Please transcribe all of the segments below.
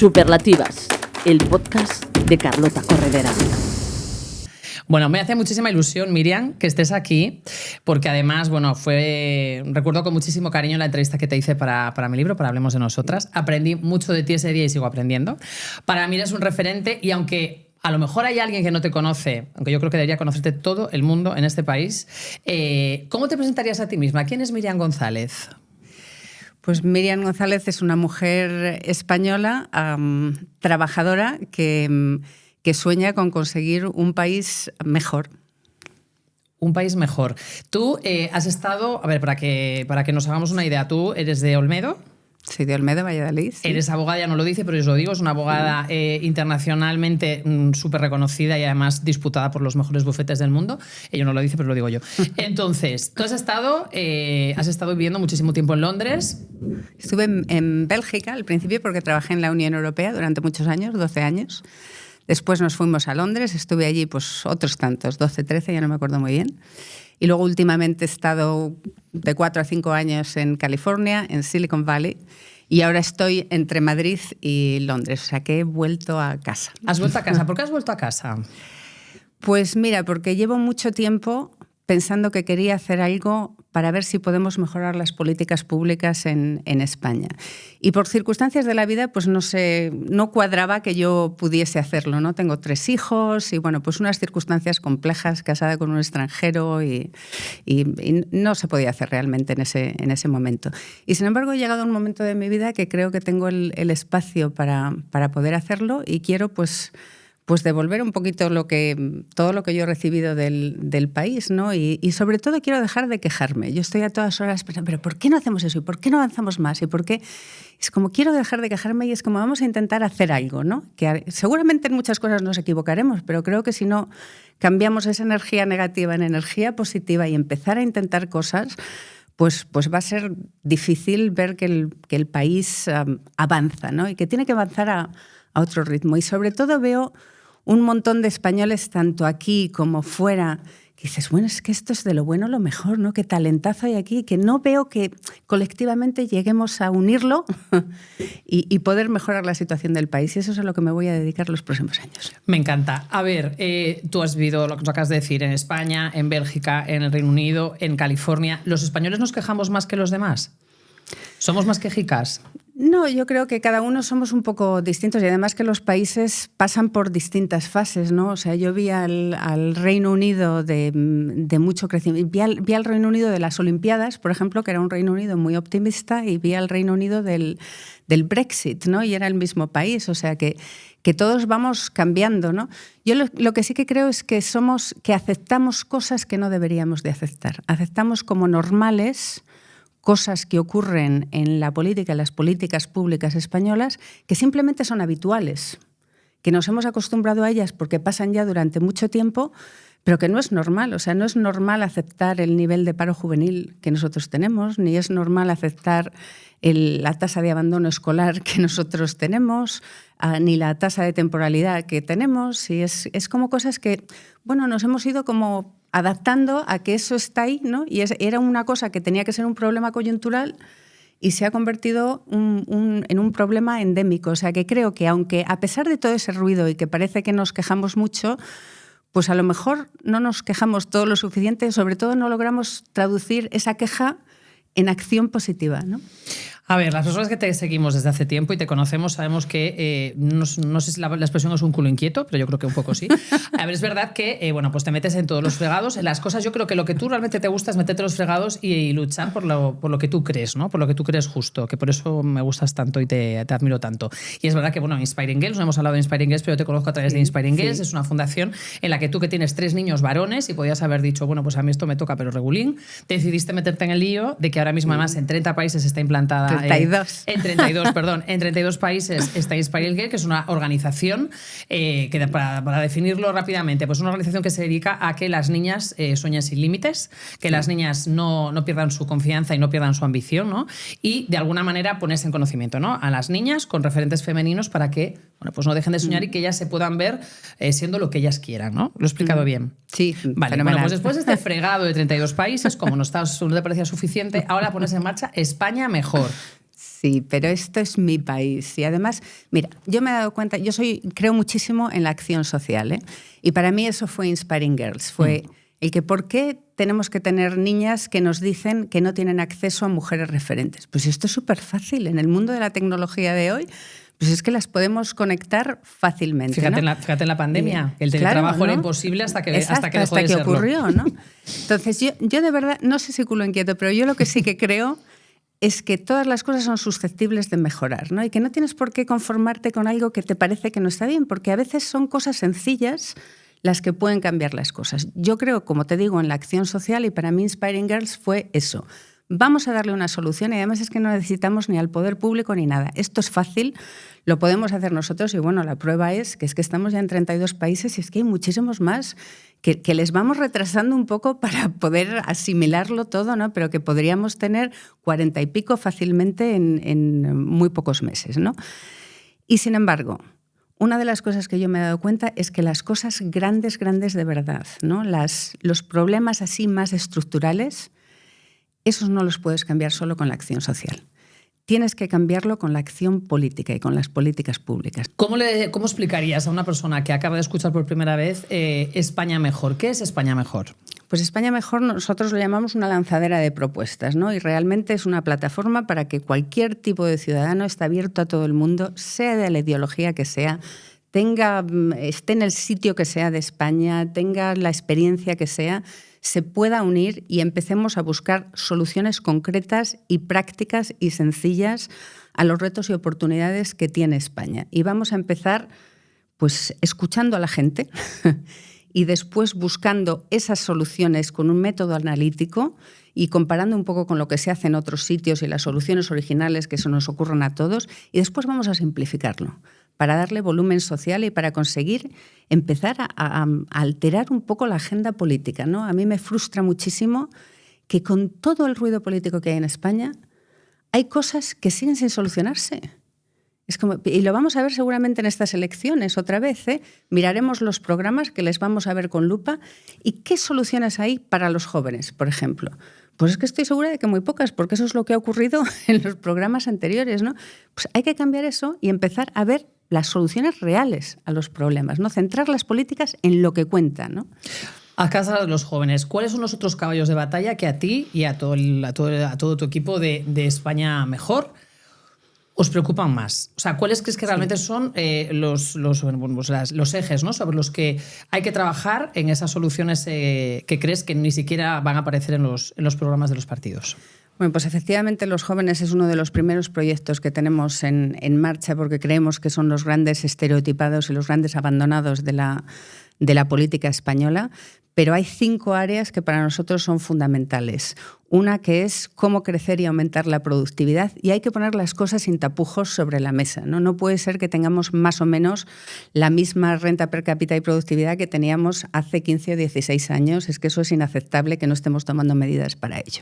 Superlativas, el podcast de Carlota Corredera. Bueno, me hace muchísima ilusión, Miriam, que estés aquí, porque además, recuerdo con muchísimo cariño la entrevista que te hice para mi libro, para Hablemos de Nosotras. Aprendí mucho de ti ese día y sigo aprendiendo. Para mí eres un referente y aunque a lo mejor hay alguien que no te conoce, aunque yo creo que debería conocerte todo el mundo en este país, ¿cómo te presentarías a ti misma? ¿Quién es Miriam González? Pues Miriam González es una mujer española, trabajadora, que sueña con conseguir un país mejor. Un país mejor. Tú has estado, a ver, para que nos hagamos una idea, tú eres de Olmedo. Soy de Olmedo, Valladolid. Sí. Eres abogada, ya no lo dice, pero yo os lo digo, es una abogada internacionalmente súper reconocida y además disputada por los mejores bufetes del mundo. Ella no lo dice, pero lo digo yo. Entonces, tú has estado viviendo muchísimo tiempo en Londres. Estuve en Bélgica al principio porque trabajé en la Unión Europea durante muchos años, 12 años. Después nos fuimos a Londres, estuve allí pues otros tantos, 12, 13, ya no me acuerdo muy bien. Y luego últimamente he estado de 4 a 5 años en California, en Silicon Valley, y ahora estoy entre Madrid y Londres, o sea que he vuelto a casa. ¿Has vuelto a casa? ¿Por qué has vuelto a casa? Pues mira, porque llevo mucho tiempo pensando que quería hacer algo para ver si podemos mejorar las políticas públicas en España. Y por circunstancias de la vida, pues no cuadraba que yo pudiese hacerlo, ¿no? Tengo 3 hijos y, bueno, pues unas circunstancias complejas, casada con un extranjero y no se podía hacer realmente en ese momento. Y, sin embargo, he llegado a un momento de mi vida que creo que tengo el espacio para poder hacerlo y quiero, pues devolver un poquito todo lo que yo he recibido del país, ¿no? Y sobre todo quiero dejar de quejarme. Yo estoy a todas horas pensando, ¿pero por qué no hacemos eso? ¿Y por qué no avanzamos más? ¿Y por qué? Es como quiero dejar de quejarme y es como vamos a intentar hacer algo, ¿no? Que seguramente en muchas cosas nos equivocaremos, pero creo que si no cambiamos esa energía negativa en energía positiva y empezar a intentar cosas, pues va a ser difícil ver que el país avanza, ¿no? Y que tiene que avanzar a otro ritmo. Y sobre todo veo un montón de españoles, tanto aquí como fuera, que dices, bueno, es que esto es de lo bueno lo mejor, ¿no? Qué talentazo hay aquí, que no veo que colectivamente lleguemos a unirlo y poder mejorar la situación del país. Y eso es a lo que me voy a dedicar los próximos años. Me encanta. A ver, tú has vivido lo que acabas de decir en España, en Bélgica, en el Reino Unido, en California. ¿Los españoles nos quejamos más que los demás? ¿Somos más quejicas? No, yo creo que cada uno somos un poco distintos y además que los países pasan por distintas fases, ¿no? O sea, yo vi al Reino Unido de mucho crecimiento. Vi al Reino Unido de las Olimpiadas, por ejemplo, que era un Reino Unido muy optimista, y vi al Reino Unido del Brexit, ¿no? Y era el mismo país, o sea que todos vamos cambiando, ¿no? Yo lo que sí que creo es que aceptamos cosas que no deberíamos de aceptar. Aceptamos como normales cosas que ocurren en la política, en las políticas públicas españolas, que simplemente son habituales, que nos hemos acostumbrado a ellas porque pasan ya durante mucho tiempo, pero que no es normal. O sea, no es normal aceptar el nivel de paro juvenil que nosotros tenemos, ni es normal aceptar la tasa de abandono escolar que nosotros tenemos, ni la tasa de temporalidad que tenemos. Y es como cosas que, bueno, nos hemos ido como adaptando a que eso está ahí, ¿no? Y era una cosa que tenía que ser un problema coyuntural y se ha convertido en un problema endémico. O sea, que creo que aunque a pesar de todo ese ruido y que parece que nos quejamos mucho, pues a lo mejor no nos quejamos todo lo suficiente, sobre todo no logramos traducir esa queja en acción positiva, ¿no? A ver, las personas que te seguimos desde hace tiempo y te conocemos sabemos que, no sé si la expresión es un culo inquieto, pero yo creo que un poco sí. A ver, es verdad que pues te metes en todos los fregados, en las cosas. Yo creo que lo que tú realmente te gusta es meterte en los fregados y luchar por lo que tú crees, ¿no? Por lo que tú crees justo, que por eso me gustas tanto y te admiro tanto. Y es verdad que, bueno, Inspiring Girls, no hemos hablado de Inspiring Girls, pero yo te conozco a través de Inspiring Girls. Sí. Es una fundación en la que tú, que tienes 3 niños varones y podías haber dicho, bueno, pues a mí esto me toca, pero regulín, decidiste meterte en el lío de que ahora mismo, además, en 30 países está implantada... 32. En 32 países está Inspiring Girls, que es una organización que, para definirlo rápidamente, pues una organización que se dedica a que las niñas sueñen sin límites, que las niñas no pierdan su confianza y no pierdan su ambición, ¿no? Y de alguna manera ponerse en conocimiento, ¿no? A las niñas con referentes femeninos para que, bueno, pues no dejen de soñar y que ellas se puedan ver siendo lo que ellas quieran, ¿no? ¿Lo he explicado bien? Sí, vale. Fenomenal. Bueno, pues después de este fregado de 32 países, como no te parecía suficiente, ahora pones en marcha España Mejor. Sí, pero esto es mi país. Y además, mira, yo me he dado cuenta, creo muchísimo en la acción social, ¿eh? Y para mí eso fue Inspiring Girls. Fue el que por qué tenemos que tener niñas que nos dicen que no tienen acceso a mujeres referentes. Pues esto es súper fácil. En el mundo de la tecnología de hoy, pues es que las podemos conectar fácilmente. Fíjate, ¿no? fíjate en la pandemia. El teletrabajo, claro, ¿no?, era imposible hasta que dejó de serlo. Ocurrió, ¿no? Entonces, yo de verdad, no sé si culo inquieto, pero yo lo que sí que creo es que todas las cosas son susceptibles de mejorar, ¿no? Y que no tienes por qué conformarte con algo que te parece que no está bien, porque a veces son cosas sencillas las que pueden cambiar las cosas. Yo creo, como te digo, en la acción social, y para mí Inspiring Girls fue eso. Vamos a darle una solución, y además es que no necesitamos ni al poder público ni nada. Esto es fácil, lo podemos hacer nosotros, y bueno, la prueba es que estamos ya en 32 países y es que hay muchísimos más que les vamos retrasando un poco para poder asimilarlo todo, ¿no? Pero que podríamos tener 40 y pico fácilmente en muy pocos meses, ¿no? Y sin embargo, una de las cosas que yo me he dado cuenta es que las cosas grandes de verdad, ¿no? Los problemas así más estructurales, esos no los puedes cambiar solo con la acción social. Tienes que cambiarlo con la acción política y con las políticas públicas. ¿Cómo explicarías a una persona que acaba de escuchar por primera vez España Mejor? ¿Qué es España Mejor? Pues España Mejor nosotros lo llamamos una lanzadera de propuestas, ¿no? Y realmente es una plataforma para que cualquier tipo de ciudadano, está abierto a todo el mundo, sea de la ideología que sea, esté en el sitio que sea de España, tenga la experiencia que sea, se pueda unir y empecemos a buscar soluciones concretas y prácticas y sencillas a los retos y oportunidades que tiene España. Y vamos a empezar pues escuchando a la gente y después buscando esas soluciones con un método analítico y comparando un poco con lo que se hace en otros sitios y las soluciones originales que se nos ocurran a todos, y después vamos a simplificarlo para darle volumen social y para conseguir empezar a alterar un poco la agenda política, ¿no? A mí me frustra muchísimo que con todo el ruido político que hay en España hay cosas que siguen sin solucionarse. Y lo vamos a ver seguramente en estas elecciones otra vez, ¿eh? Miraremos los programas que les vamos a ver con lupa y qué soluciones hay para los jóvenes, por ejemplo. Pues es que estoy segura de que muy pocas, porque eso es lo que ha ocurrido en los programas anteriores, ¿no? Pues hay que cambiar eso y empezar a ver las soluciones reales a los problemas, ¿no? Centrar las políticas en lo que cuenta, ¿no? A casa de los jóvenes, ¿cuáles son los otros caballos de batalla que a ti y a todo tu equipo de España Mejor os preocupan más? O sea, ¿cuáles crees que realmente son los ejes, ¿no?, sobre los que hay que trabajar en esas soluciones que crees que ni siquiera van a aparecer en los programas de los partidos? Bueno, pues efectivamente los jóvenes es uno de los primeros proyectos que tenemos en marcha, porque creemos que son los grandes estereotipados y los grandes abandonados de la política española. Pero hay 5 áreas que para nosotros son fundamentales. Una que es cómo crecer y aumentar la productividad, y hay que poner las cosas sin tapujos sobre la mesa, ¿no? No puede ser que tengamos más o menos la misma renta per cápita y productividad que teníamos hace 15 o 16 años. Es que eso es inaceptable, que no estemos tomando medidas para ello.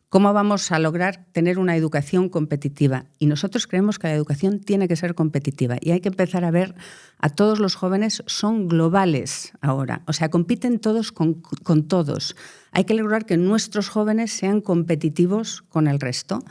¿Cómo vamos a lograr tener una educación competitiva? Y nosotros creemos que la educación tiene que ser competitiva y hay que empezar a ver a todos los jóvenes, son globales ahora, o sea, compiten todos con todos. Hay que lograr que nuestros jóvenes sean competitivos con el resto.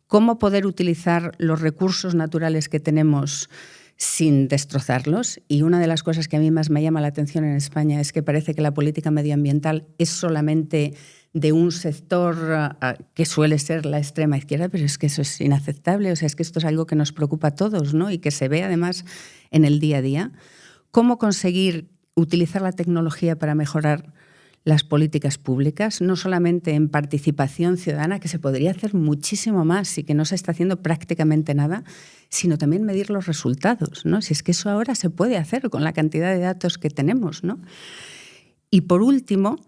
¿Cómo poder utilizar los recursos naturales que tenemos sin destrozarlos? Y una de las cosas que a mí más me llama la atención en España es que parece que la política medioambiental es solamente de un sector que suele ser la extrema izquierda, pero es que eso es inaceptable. O sea, es que esto es algo que nos preocupa a todos, ¿no? Y que se ve además en el día a día. ¿Cómo conseguir utilizar la tecnología para mejorar las políticas públicas? No solamente en participación ciudadana, que se podría hacer muchísimo más y que no se está haciendo prácticamente nada, sino también medir los resultados, ¿no? Si es que eso ahora se puede hacer con la cantidad de datos que tenemos, ¿no? Y por último,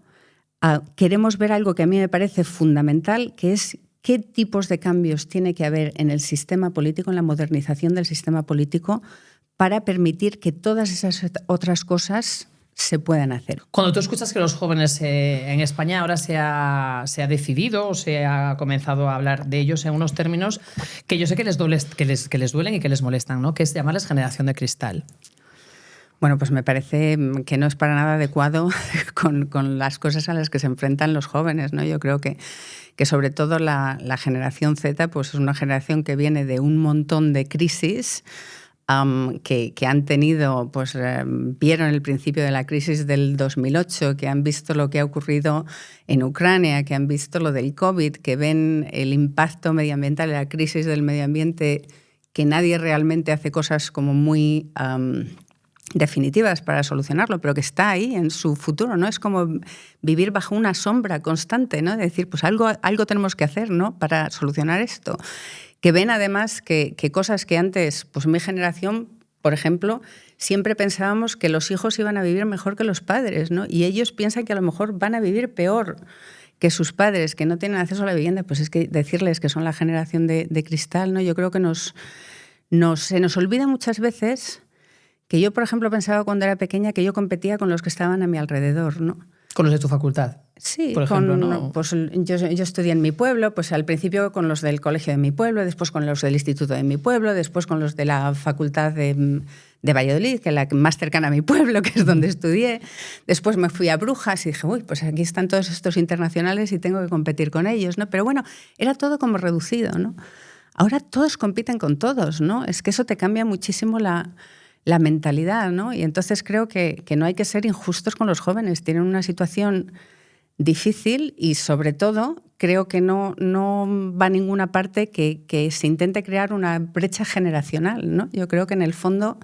queremos ver algo que a mí me parece fundamental, que es qué tipos de cambios tiene que haber en el sistema político, en la modernización del sistema político, para permitir que todas esas otras cosas se puedan hacer. Cuando tú escuchas que los jóvenes en España ahora se ha decidido o se ha comenzado a hablar de ellos en unos términos que yo sé que les duelen y que les molestan, ¿no?, que es llamarles generación de cristal. Bueno, pues me parece que no es para nada adecuado con las cosas a las que se enfrentan los jóvenes, ¿no? Yo creo que sobre todo la generación Z pues es una generación que viene de un montón de crisis que han tenido, pues vieron el principio de la crisis del 2008, que han visto lo que ha ocurrido en Ucrania, que han visto lo del COVID, que ven el impacto medioambiental y la crisis del medio ambiente, que nadie realmente hace cosas como muy definitivas para solucionarlo, pero que está ahí en su futuro, ¿no? Es como vivir bajo una sombra constante, ¿no? De decir, pues algo tenemos que hacer, ¿no? Para solucionar esto. Que ven además que cosas que antes, pues mi generación, por ejemplo, siempre pensábamos que los hijos iban a vivir mejor que los padres, ¿no? Y ellos piensan que a lo mejor van a vivir peor que sus padres, que no tienen acceso a la vivienda. Pues es que decirles que son la generación de cristal, ¿no? Yo creo que se nos olvida muchas veces que yo, por ejemplo, pensaba cuando era pequeña que yo competía con los que estaban a mi alrededor, ¿no? Con los de tu facultad. Sí, por ejemplo, ¿no? Pues yo estudié en mi pueblo, pues al principio con los del colegio de mi pueblo, después con los del instituto de mi pueblo, después con los de la facultad de Valladolid, que es la más cercana a mi pueblo, que es donde estudié. Después me fui a Brujas y dije, uy, pues aquí están todos estos internacionales y tengo que competir con ellos, ¿no? Pero bueno, era todo como reducido, ¿no? Ahora todos compiten con todos, ¿no? Es que eso te cambia muchísimo la mentalidad, ¿no? Y entonces creo que no hay que ser injustos con los jóvenes. Tienen una situación difícil y, sobre todo, creo que no va a ninguna parte que se intente crear una brecha generacional, ¿no? Yo creo que, en el fondo,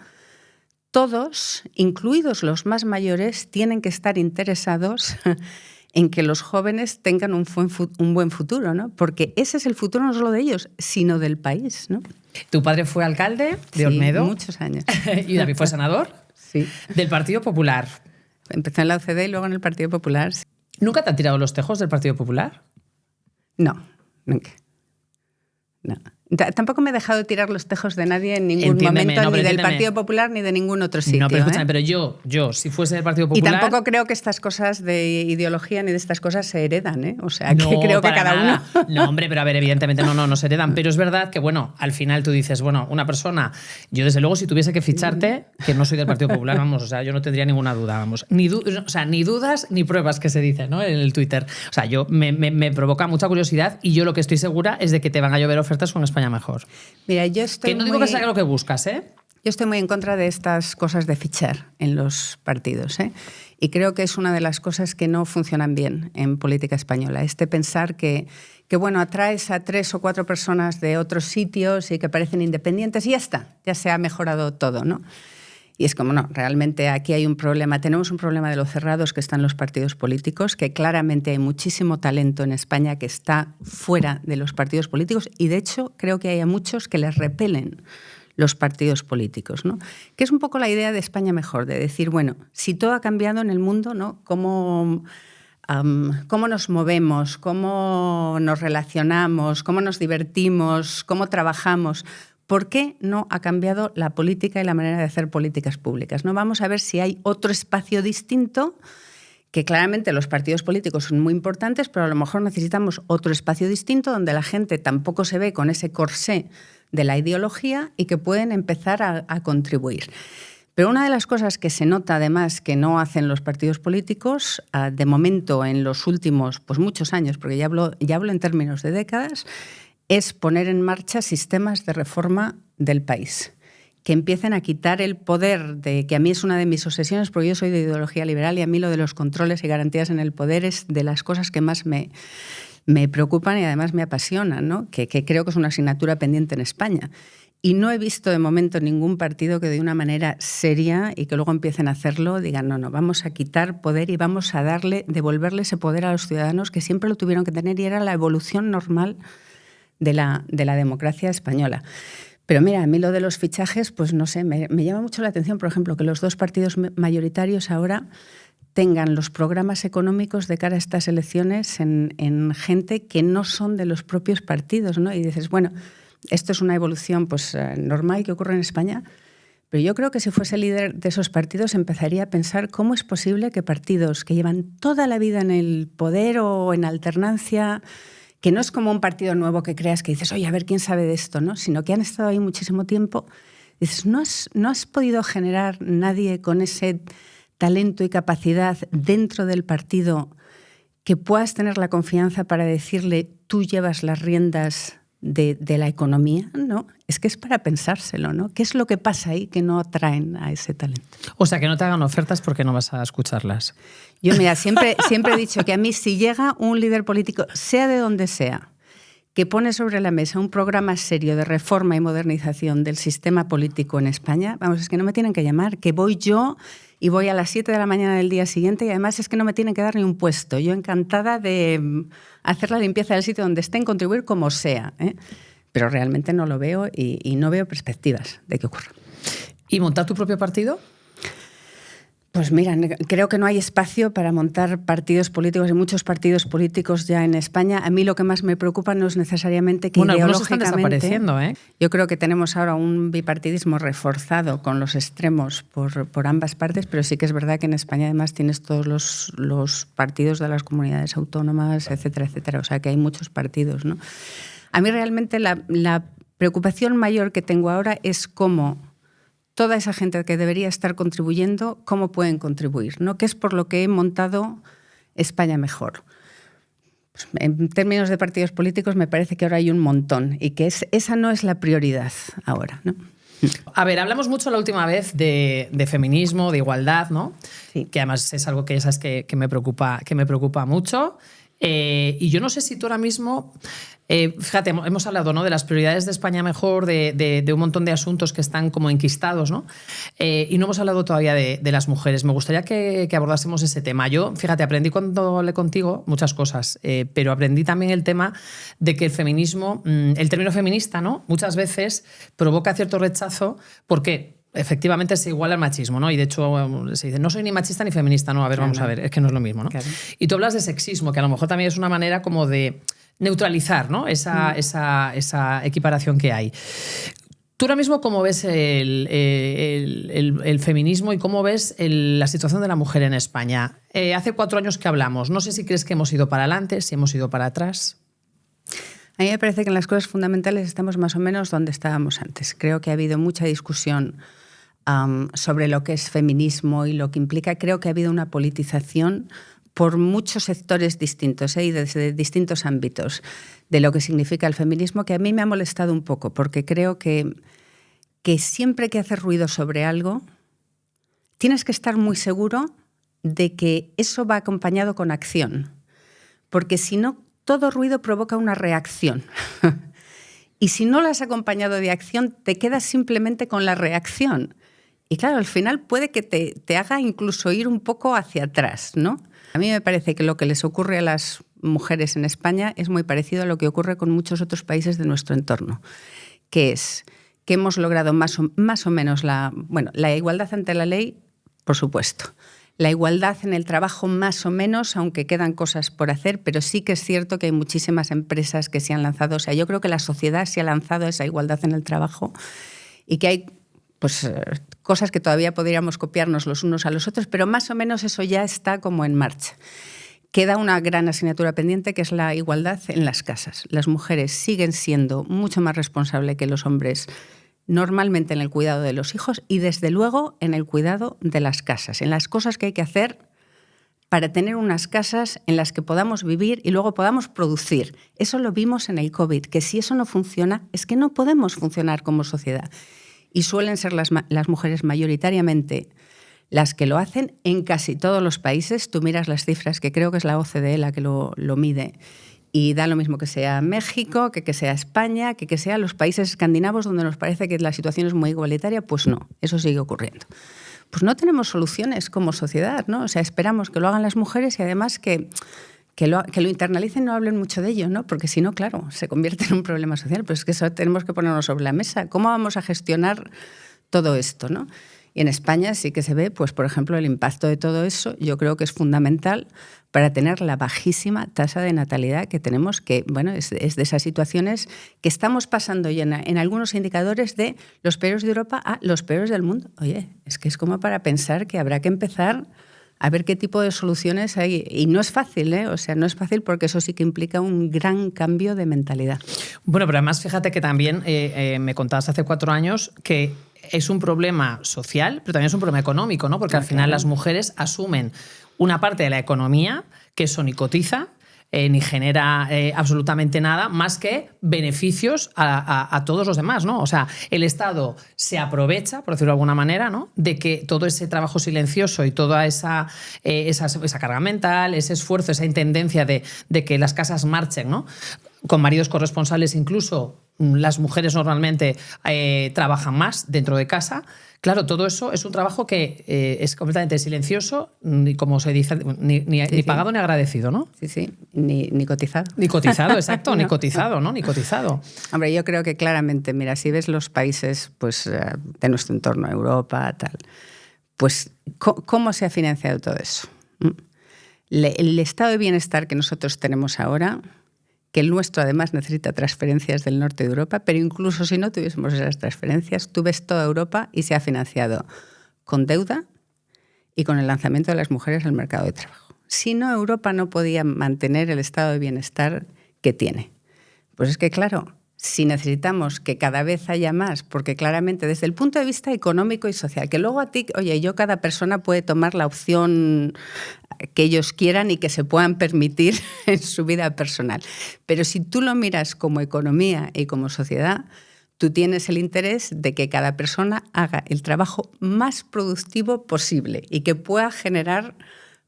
todos, incluidos los más mayores, tienen que estar interesados en que los jóvenes tengan un buen futuro, ¿no? Porque ese es el futuro no solo de ellos, sino del país, ¿no? Tu padre fue alcalde de Olmedo. Sí, muchos años. ¿Y David fue senador? Sí. Del Partido Popular. Empezó en la UCD y luego en el Partido Popular. Sí. ¿Nunca te han tirado los tejos del Partido Popular? No, nunca. No. Tampoco me he dejado tirar los tejos de nadie en ningún momento, ni del Partido Popular ni de ningún otro sitio. No, pero escúchame, pero yo, si fuese del Partido Popular... Y tampoco creo que estas cosas de ideología ni de estas cosas se heredan, ¿eh? O sea, que creo que cada uno... No, hombre, pero a ver, evidentemente no se heredan. Pero es verdad que, bueno, al final tú dices, bueno, una persona... Yo, desde luego, si tuviese que ficharte, que no soy del Partido Popular, vamos, o sea, yo no tendría ninguna duda, vamos. Ni dudas ni pruebas, que se dice, ¿no? En el Twitter. O sea, yo me provoca mucha curiosidad y yo lo que estoy segura es de que te van a llover ofertas con España Mejor. Mira, yo estoy que no digo que sea lo que buscas, ¿eh? Yo estoy muy en contra de estas cosas de fichar en los partidos, ¿eh? Y creo que es una de las cosas que no funcionan bien en política española. Pensar que bueno, atraes a 3 o 4 personas de otros sitios y que parecen independientes y ya está, ya se ha mejorado todo, ¿no? Y es como, no, realmente aquí hay un problema. Tenemos un problema de lo cerrados que están los partidos políticos, que claramente hay muchísimo talento en España que está fuera de los partidos políticos y, de hecho, creo que hay a muchos que les repelen los partidos políticos, ¿no? Que es un poco la idea de España Mejor, de decir, bueno, si todo ha cambiado en el mundo, ¿no? ¿Cómo nos movemos? ¿Cómo nos relacionamos? ¿Cómo nos divertimos? ¿Cómo trabajamos? ¿Por qué no ha cambiado la política y la manera de hacer políticas públicas? ¿No? Vamos a ver si hay otro espacio distinto, que claramente los partidos políticos son muy importantes, pero a lo mejor necesitamos otro espacio distinto donde la gente tampoco se ve con ese corsé de la ideología y que pueden empezar a contribuir. Pero una de las cosas que se nota, además, que no hacen los partidos políticos, de momento en los últimos muchos años, porque ya hablo en términos de décadas, es poner en marcha sistemas de reforma del país, que empiecen a quitar el poder, que a mí es una de mis obsesiones, porque yo soy de ideología liberal y a mí lo de los controles y garantías en el poder es de las cosas que más me preocupan y además me apasionan, ¿no? Que creo que es una asignatura pendiente en España. Y no he visto de momento ningún partido que de una manera seria y que luego empiecen a hacerlo, digan, no, vamos a quitar poder y vamos a devolverle ese poder a los ciudadanos que siempre lo tuvieron que tener y era la evolución normal de la democracia española. Pero mira, a mí lo de los fichajes, pues no sé, me llama mucho la atención, por ejemplo, que los 2 partidos mayoritarios ahora tengan los programas económicos de cara a estas elecciones en gente que no son de los propios partidos, ¿no? Y dices, bueno, esto es una evolución normal que ocurre en España, pero yo creo que si fuese líder de esos partidos empezaría a pensar cómo es posible que partidos que llevan toda la vida en el poder o en alternancia, que no es como un partido nuevo que creas que dices, oye, a ver quién sabe de esto, ¿no? Sino que han estado ahí muchísimo tiempo, Dices, no has podido generar nadie con ese talento y capacidad dentro del partido que puedas tener la confianza para decirle, tú llevas las riendas de la economía, ¿no? Es que es para pensárselo, ¿no? ¿Qué es lo que pasa ahí que no atraen a ese talento? O sea, que no te hagan ofertas porque no vas a escucharlas. Yo, mira, siempre he dicho que a mí, si llega un líder político, sea de donde sea, que pone sobre la mesa un programa serio de reforma y modernización del sistema político en España, vamos, es que no me tienen que llamar, que voy yo y voy a las 7 de la mañana del día siguiente y además es que no me tienen que dar ni un puesto. Yo encantada de hacer la limpieza del sitio donde estén, contribuir como sea, ¿eh? Pero realmente no lo veo y no veo perspectivas de que ocurra. ¿Y montar tu propio partido? Pues mira, creo que no hay espacio para montar partidos políticos. Hay muchos partidos políticos ya en España. A mí lo que más me preocupa no es necesariamente que algunos están ideológicamente... desapareciendo, ¿eh? Yo creo que tenemos ahora un bipartidismo reforzado con los extremos por ambas partes, pero sí que es verdad que en España además tienes todos los partidos de las comunidades autónomas, etcétera, etcétera. O sea que hay muchos partidos, ¿no? A mí realmente la preocupación mayor que tengo ahora es cómo toda esa gente que debería estar contribuyendo, cómo pueden contribuir, ¿no? Que es por lo que he montado España Mejor. Pues en términos de partidos políticos me parece que ahora hay un montón y que esa no es la prioridad ahora, ¿no? A ver, hablamos mucho la última vez de feminismo, de igualdad, ¿no? Sí. Que además es algo que ya sabes que me preocupa mucho. Y yo no sé si tú ahora mismo... fíjate, hemos hablado, ¿no?, de las prioridades de España Mejor, de un montón de asuntos que están como enquistados, ¿no? Y no hemos hablado todavía de las mujeres. Me gustaría que abordásemos ese tema. Yo, fíjate, aprendí cuando hablé contigo muchas cosas, pero aprendí también el tema de que el feminismo, el término feminista, ¿no?, muchas veces provoca cierto rechazo porque efectivamente se iguala al machismo, ¿no? Y de hecho se dice, no soy ni machista ni feminista. No, a ver, claro, vamos a ver, es que no es lo mismo, ¿no? Claro. Y tú hablas de sexismo, que a lo mejor también es una manera como de neutralizar, ¿no?, esa equiparación que hay. ¿Tú ahora mismo cómo ves el feminismo y cómo ves la situación de la mujer en España? Hace 4 años que hablamos. No sé si crees que hemos ido para adelante, si hemos ido para atrás. A mí me parece que en las cosas fundamentales estamos más o menos donde estábamos antes. Creo que ha habido mucha discusión sobre lo que es feminismo y lo que implica. Creo que ha habido una politización por muchos sectores distintos y desde distintos ámbitos de lo que significa el feminismo, que a mí me ha molestado un poco, porque creo que siempre que haces ruido sobre algo, tienes que estar muy seguro de que eso va acompañado con acción, porque si no, todo ruido provoca una reacción. Y si no lo has acompañado de acción, te quedas simplemente con la reacción. Y claro, al final puede que te haga incluso ir un poco hacia atrás, ¿no? A mí me parece que lo que les ocurre a las mujeres en España es muy parecido a lo que ocurre con muchos otros países de nuestro entorno, que es que hemos logrado más o menos la igualdad ante la ley, por supuesto. La igualdad en el trabajo más o menos, aunque quedan cosas por hacer, pero sí que es cierto que hay muchísimas empresas que se han lanzado. O sea, yo creo que la sociedad se ha lanzado a esa igualdad en el trabajo y que hay cosas que todavía podríamos copiarnos los unos a los otros, pero más o menos eso ya está como en marcha. Queda una gran asignatura pendiente, que es la igualdad en las casas. Las mujeres siguen siendo mucho más responsables que los hombres, normalmente en el cuidado de los hijos y, desde luego, en el cuidado de las casas, en las cosas que hay que hacer para tener unas casas en las que podamos vivir y luego podamos producir. Eso lo vimos en el COVID, que si eso no funciona, es que no podemos funcionar como sociedad. Y suelen ser las mujeres mayoritariamente las que lo hacen en casi todos los países. Tú miras las cifras, que creo que es la OCDE la que lo mide, y da lo mismo que sea México, que sea España, que sea los países escandinavos donde nos parece que la situación es muy igualitaria. Pues no, eso sigue ocurriendo. Pues no tenemos soluciones como sociedad, ¿no? O sea, esperamos que lo hagan las mujeres y además que lo internalicen, no hablen mucho de ello, ¿no? Porque si no, claro, se convierte en un problema social. Pero es que eso tenemos que ponernos sobre la mesa. ¿Cómo vamos a gestionar todo esto, ¿no? Y en España sí que se ve, pues, por ejemplo, el impacto de todo eso. Yo creo que es fundamental para tener la bajísima tasa de natalidad que tenemos, que, bueno, es de esas situaciones que estamos pasando ya en algunos indicadores de los peores de Europa a los peores del mundo. Oye, es que es como para pensar que habrá que empezar a ver qué tipo de soluciones hay. Y no es fácil, ¿eh? O sea, no es fácil porque eso sí que implica un gran cambio de mentalidad. Bueno, pero además fíjate que también me contabas hace 4 años que es un problema social, pero también es un problema económico, ¿no? Porque al final las mujeres asumen una parte de la economía que eso ni cotiza, ni genera absolutamente nada más que beneficios a todos los demás, ¿no? O sea, el Estado se aprovecha, por decirlo de alguna manera, ¿no?, de que todo ese trabajo silencioso y toda esa carga mental, ese esfuerzo, esa intendencia de que las casas marchen, ¿no?, con maridos corresponsables incluso. Las mujeres normalmente trabajan más dentro de casa. Claro, todo eso es un trabajo que es completamente silencioso, ni como se dice, ni pagado ni agradecido, ¿no? Sí, ni cotizado. Ni cotizado, exacto, No. ni cotizado, ¿no? Ni cotizado. Hombre, yo creo que claramente, mira, si ves los países pues, de nuestro entorno, Europa, tal, pues ¿cómo se ha financiado todo eso? El estado de bienestar que nosotros tenemos ahora, que el nuestro además necesita transferencias del norte de Europa, pero incluso si no tuviésemos esas transferencias, tú ves toda Europa y se ha financiado con deuda y con el lanzamiento de las mujeres al mercado de trabajo. Si no, Europa no podía mantener el estado de bienestar que tiene. Pues es que, claro, si necesitamos que cada vez haya más, porque claramente desde el punto de vista económico y social, que luego a ti, oye, cada persona puede tomar la opción que ellos quieran y que se puedan permitir en su vida personal. Pero si tú lo miras como economía y como sociedad, tú tienes el interés de que cada persona haga el trabajo más productivo posible y que pueda generar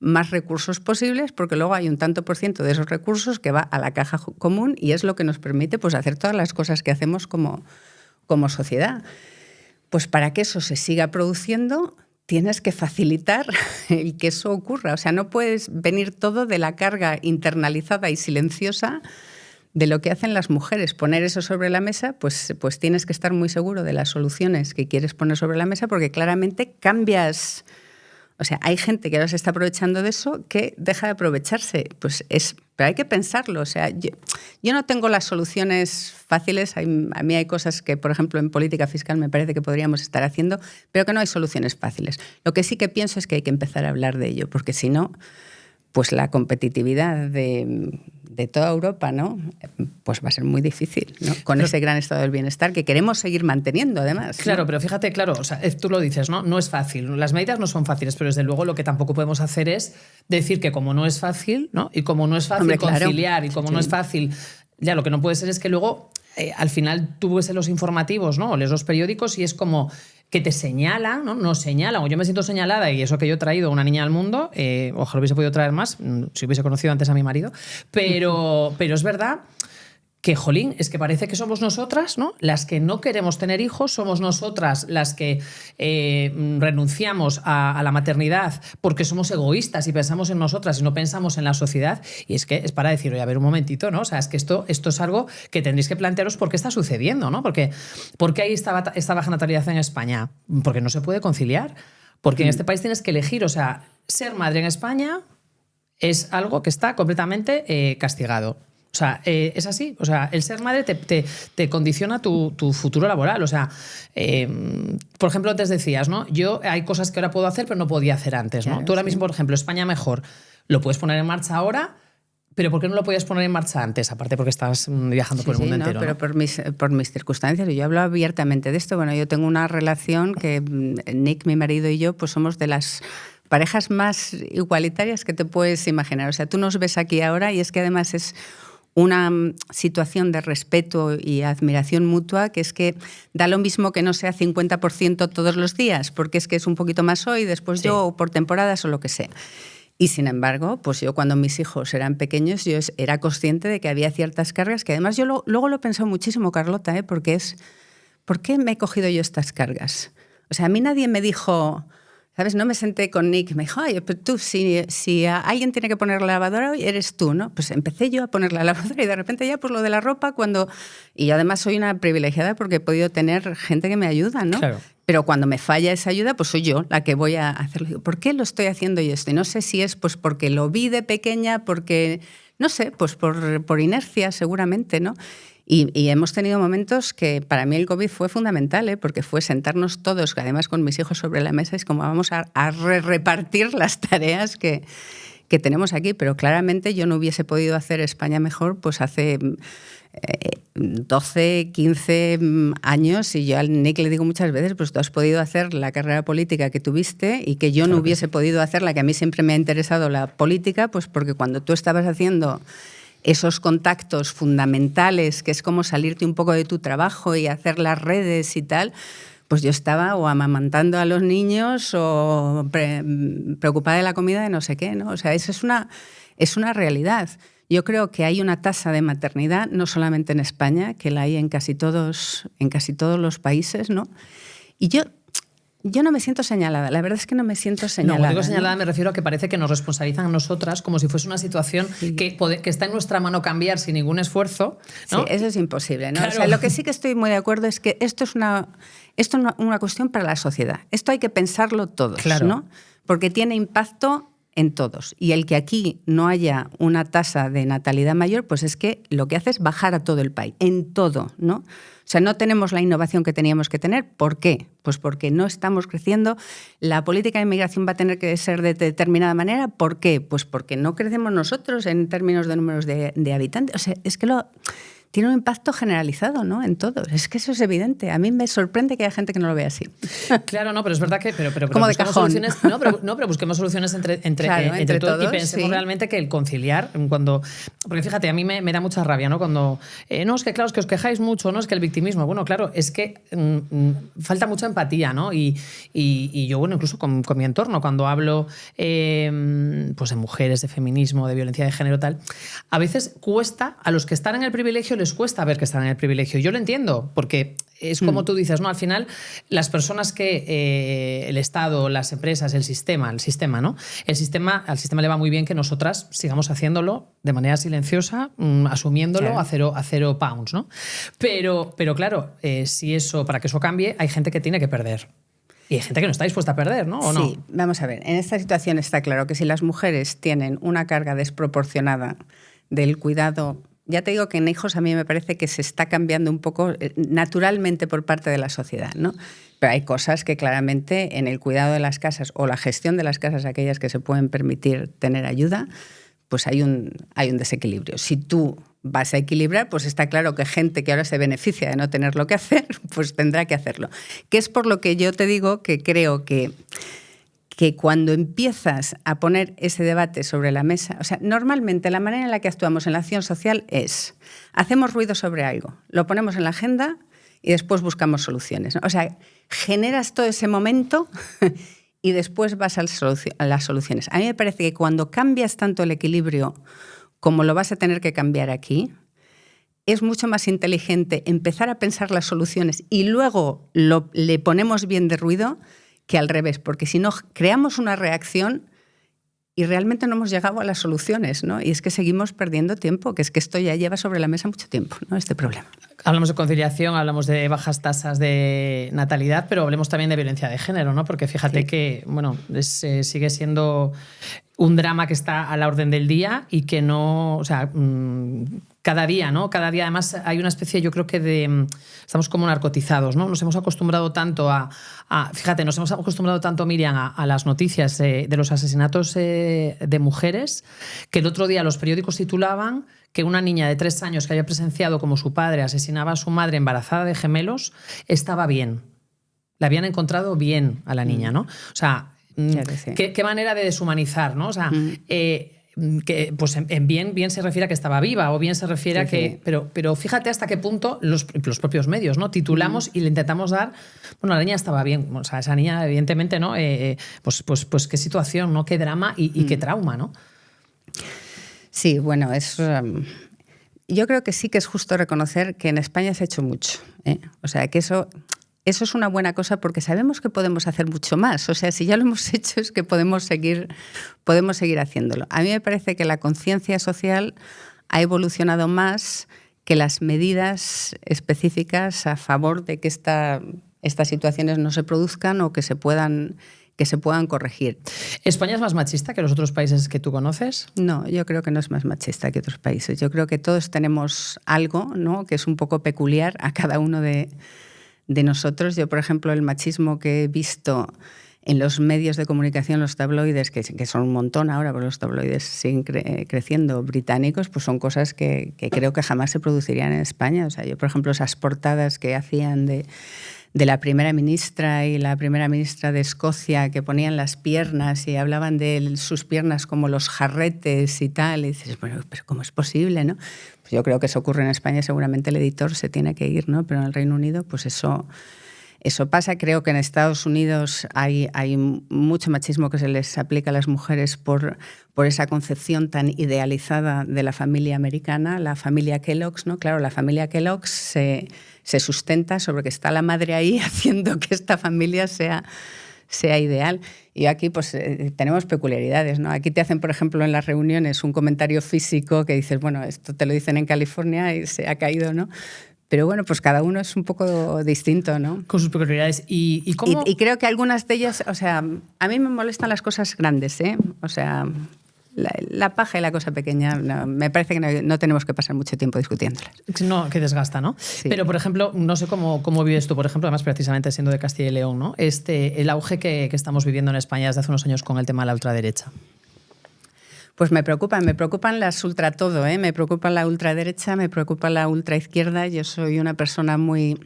más recursos posibles, porque luego hay un tanto por ciento de esos recursos que va a la caja común y es lo que nos permite pues, hacer todas las cosas que hacemos como sociedad. Pues para que eso se siga produciendo, tienes que facilitar el que eso ocurra. O sea, no puedes venir todo de la carga internalizada y silenciosa de lo que hacen las mujeres. Poner eso sobre la mesa, pues tienes que estar muy seguro de las soluciones que quieres poner sobre la mesa, porque claramente cambias. O sea, hay gente que ahora se está aprovechando de eso que deja de aprovecharse. Pero hay que pensarlo. O sea, yo no tengo las soluciones fáciles. A mí hay cosas que, por ejemplo, en política fiscal me parece que podríamos estar haciendo, pero que no hay soluciones fáciles. Lo que sí que pienso es que hay que empezar a hablar de ello, porque si no, pues la competitividad de toda Europa, ¿no?, pues va a ser muy difícil, ¿no?, con ese gran estado del bienestar que queremos seguir manteniendo, además. Claro, ¿no? pero fíjate, claro, o sea, tú lo dices, ¿no? No es fácil. Las medidas no son fáciles, pero desde luego lo que tampoco podemos hacer es decir que como no es fácil, ¿no?, y como no es fácil conciliar, y como no es fácil, ya lo que no puede ser es que luego al final tú ves en los informativos, ¿no?, o lees los periódicos y es como que te señalan, ¿no? Nos señalan, o yo me siento señalada, y eso que yo he traído una niña al mundo, ojalá hubiese podido traer más, si hubiese conocido antes a mi marido, pero es verdad que, jolín, es que parece que somos nosotras, ¿no?, las que no queremos tener hijos, somos nosotras las que renunciamos a la maternidad porque somos egoístas y pensamos en nosotras y no pensamos en la sociedad. Y es que es para decir, oye, a ver un momentito, ¿no? O sea, es que esto es algo que tendréis que plantearos por qué está sucediendo, ¿no? Porque hay esta baja natalidad en España. Porque no se puede conciliar. Porque en este país tienes que elegir, o sea, ser madre en España es algo que está completamente castigado. O sea, es así. O sea, el ser madre te condiciona tu futuro laboral. O sea, por ejemplo, antes decías, ¿no? Hay cosas que ahora puedo hacer, pero no podía hacer antes, ¿no? Claro, Tú ahora sí. mismo, por ejemplo, España Mejor, lo puedes poner en marcha ahora, pero ¿por qué no lo podías poner en marcha antes? Aparte porque estás viajando por el mundo entero, pero ¿no? por mis circunstancias. Yo hablo abiertamente de esto. Bueno, yo tengo una relación que Nick, mi marido, y yo, pues somos de las parejas más igualitarias que te puedes imaginar. O sea, tú nos ves aquí ahora y es que además es una situación de respeto y admiración mutua, que es que da lo mismo que no sea 50% todos los días, porque es que es un poquito más hoy, después yo, o por temporadas o lo que sea. Y sin embargo, pues yo cuando mis hijos eran pequeños, yo era consciente de que había ciertas cargas, que además yo luego lo he pensado muchísimo, Carlota, porque ¿por qué me he cogido yo estas cargas? O sea, a mí nadie me dijo, ¿sabes? No me senté con Nick y me dijo, ay, pero tú, si alguien tiene que poner la lavadora hoy, eres tú, ¿no? Pues empecé yo a poner la lavadora y de repente ya, pues lo de la ropa, y yo además soy una privilegiada porque he podido tener gente que me ayuda, ¿no? Claro. Pero cuando me falla esa ayuda, pues soy yo la que voy a hacerlo. Digo, ¿por qué lo estoy haciendo yo esto? Y no sé si es pues porque lo vi de pequeña, porque, no sé, pues por inercia seguramente, ¿no? Y hemos tenido momentos que para mí el COVID fue fundamental, porque fue sentarnos todos, además con mis hijos sobre la mesa, es como vamos a repartir las tareas que tenemos aquí, pero claramente yo no hubiese podido hacer España mejor pues hace 12, 15 años, y yo al Nick le digo muchas veces, pues tú has podido hacer la carrera política que tuviste y que yo no hubiese podido hacer la que a mí siempre me ha interesado, la política, pues porque cuando tú estabas haciendo esos contactos fundamentales, que es como salirte un poco de tu trabajo y hacer las redes y tal, pues yo estaba o amamantando a los niños o preocupada de la comida de no sé qué, ¿no? O sea, eso es una realidad. Yo creo que hay una tasa de maternidad, no solamente en España, que la hay en casi todos los países, ¿no? Y yo no me siento señalada, la verdad es que no me siento señalada. No, cuando digo señalada, ¿no? Me refiero a que parece que nos responsabilizan a nosotras como si fuese una situación que está en nuestra mano cambiar sin ningún esfuerzo, ¿no? Sí, eso es imposible, ¿no? Claro. O sea, lo que sí que estoy muy de acuerdo es que esto es una cuestión para la sociedad. Esto hay que pensarlo todos, claro, ¿no? Porque tiene impacto en todos. Y el que aquí no haya una tasa de natalidad mayor, pues es que lo que hace es bajar a todo el país, en todo, ¿no? O sea, no tenemos la innovación que teníamos que tener. ¿Por qué? Pues porque no estamos creciendo. La política de inmigración va a tener que ser de determinada manera. ¿Por qué? Pues porque no crecemos nosotros en términos de números de habitantes. O sea, es que tiene un impacto generalizado, ¿no? En todos. Es que eso es evidente. A mí me sorprende que haya gente que no lo vea así. Claro, no, pero es verdad que... Pero como de cajón. Soluciones, pero busquemos soluciones entre todos, y pensemos realmente que el conciliar, porque fíjate, a mí me da mucha rabia, ¿no? Cuando, no, es que claro, es que os quejáis mucho, ¿no? Es que el victimismo, bueno, claro, es que falta mucha empatía, ¿no? Y yo, bueno, incluso con mi entorno, cuando hablo pues de mujeres, de feminismo, de violencia de género, tal, a veces cuesta, a los que están en el privilegio les cuesta ver que están en el privilegio. Yo lo entiendo, porque es como tú dices, ¿no? Al final, las personas que el Estado, las empresas, el sistema, ¿no? Al sistema le va muy bien que nosotras sigamos haciéndolo de manera silenciosa, asumiéndolo claro. a cero pounds, ¿no? Pero claro, si eso, para que eso cambie, hay gente que tiene que perder. Y hay gente que no está dispuesta a perder, ¿no? ¿O sí, no? Vamos a ver. En esta situación está claro que si las mujeres tienen una carga desproporcionada del cuidado... Ya te digo que en hijos a mí me parece que se está cambiando un poco naturalmente por parte de la sociedad, ¿no? Pero hay cosas que claramente en el cuidado de las casas o la gestión de las casas, aquellas que se pueden permitir tener ayuda, pues hay un desequilibrio. Si tú vas a equilibrar, pues está claro que gente que ahora se beneficia de no tener lo que hacer, pues tendrá que hacerlo. Que es por lo que yo te digo que creo que cuando empiezas a poner ese debate sobre la mesa, o sea, normalmente la manera en la que actuamos en la acción social es, hacemos ruido sobre algo, lo ponemos en la agenda y después buscamos soluciones, ¿no? O sea, generas todo ese momento y después vas a las soluciones. A mí me parece que cuando cambias tanto el equilibrio como lo vas a tener que cambiar aquí, es mucho más inteligente empezar a pensar las soluciones y luego le ponemos bien de ruido que al revés, porque si no creamos una reacción y realmente no hemos llegado a las soluciones, ¿no? Y es que seguimos perdiendo tiempo, que es que esto ya lleva sobre la mesa mucho tiempo, ¿no? Este problema. Hablamos de conciliación, hablamos de bajas tasas de natalidad, pero hablemos también de violencia de género, ¿no? Porque fíjate que, bueno, sigue siendo un drama que está a la orden del día y que no, o sea, cada día, ¿no? Cada día además hay una especie, yo creo que estamos como narcotizados, ¿no? Nos hemos acostumbrado tanto fíjate, nos hemos acostumbrado tanto, Miriam, a las noticias de los asesinatos de mujeres, que el otro día los periódicos titulaban que una niña de 3 años que había presenciado como su padre asesinaba a su madre embarazada de gemelos estaba bien. La habían encontrado bien a la niña, ¿no? O sea, ¿qué manera de deshumanizar, ¿no? O sea, que pues en bien se refiere a que estaba viva o bien se refiere a que... Sí. Pero fíjate hasta qué punto los propios medios, ¿no? Titulamos y le intentamos dar... Bueno, la niña estaba bien. O sea, esa niña, evidentemente, ¿no? Pues qué situación, ¿no? Qué drama y qué trauma, ¿no? Sí, bueno, yo creo que sí que es justo reconocer que en España se ha hecho mucho, ¿eh? O sea, que eso es una buena cosa porque sabemos que podemos hacer mucho más. O sea, si ya lo hemos hecho es que podemos seguir haciéndolo. A mí me parece que la conciencia social ha evolucionado más que las medidas específicas a favor de que estas situaciones no se produzcan o que se puedan se puedan corregir. ¿España es más machista que los otros países que tú conoces? No, yo creo que no es más machista que otros países. Yo creo que todos tenemos algo, ¿no?, que es un poco peculiar a cada uno de nosotros. Yo, por ejemplo, el machismo que he visto en los medios de comunicación, los tabloides, que son un montón ahora, porque los tabloides siguen creciendo, británicos, pues son cosas que creo que jamás se producirían en España. O sea, yo, por ejemplo, esas portadas que hacían de la primera ministra y la primera ministra de Escocia, que ponían las piernas y hablaban de sus piernas como los jarretes y tal, y dices, bueno, pero ¿cómo es posible, no? Pues yo creo que eso ocurre en España, seguramente el editor se tiene que ir, ¿no? Pero en el Reino Unido, pues eso pasa. Creo que en Estados Unidos hay mucho machismo que se les aplica a las mujeres por esa concepción tan idealizada de la familia americana, la familia Kellogg's, ¿no? Claro, la familia Kellogg's se sustenta sobre que está la madre ahí haciendo que esta familia sea ideal. Y aquí pues tenemos peculiaridades, ¿no? Aquí te hacen, por ejemplo, en las reuniones un comentario físico que dices, bueno, esto te lo dicen en California y se ha caído, ¿no? Pero bueno, pues cada uno es un poco distinto, ¿no? Con sus peculiaridades. ¿Y cómo? Y creo que algunas de ellas, o sea, a mí me molestan las cosas grandes, ¿eh? O sea, la paja y la cosa pequeña, no, me parece que no tenemos que pasar mucho tiempo discutiéndolas. No, que desgasta, ¿no? Sí. Pero, por ejemplo, no sé cómo vives tú, por ejemplo, además precisamente siendo de Castilla y León, ¿no? El auge que estamos viviendo en España desde hace unos años con el tema de la ultraderecha. Pues me preocupan las ultra todo, ¿eh? Me preocupa la ultraderecha, me preocupa la ultraizquierda. Yo soy una persona muy...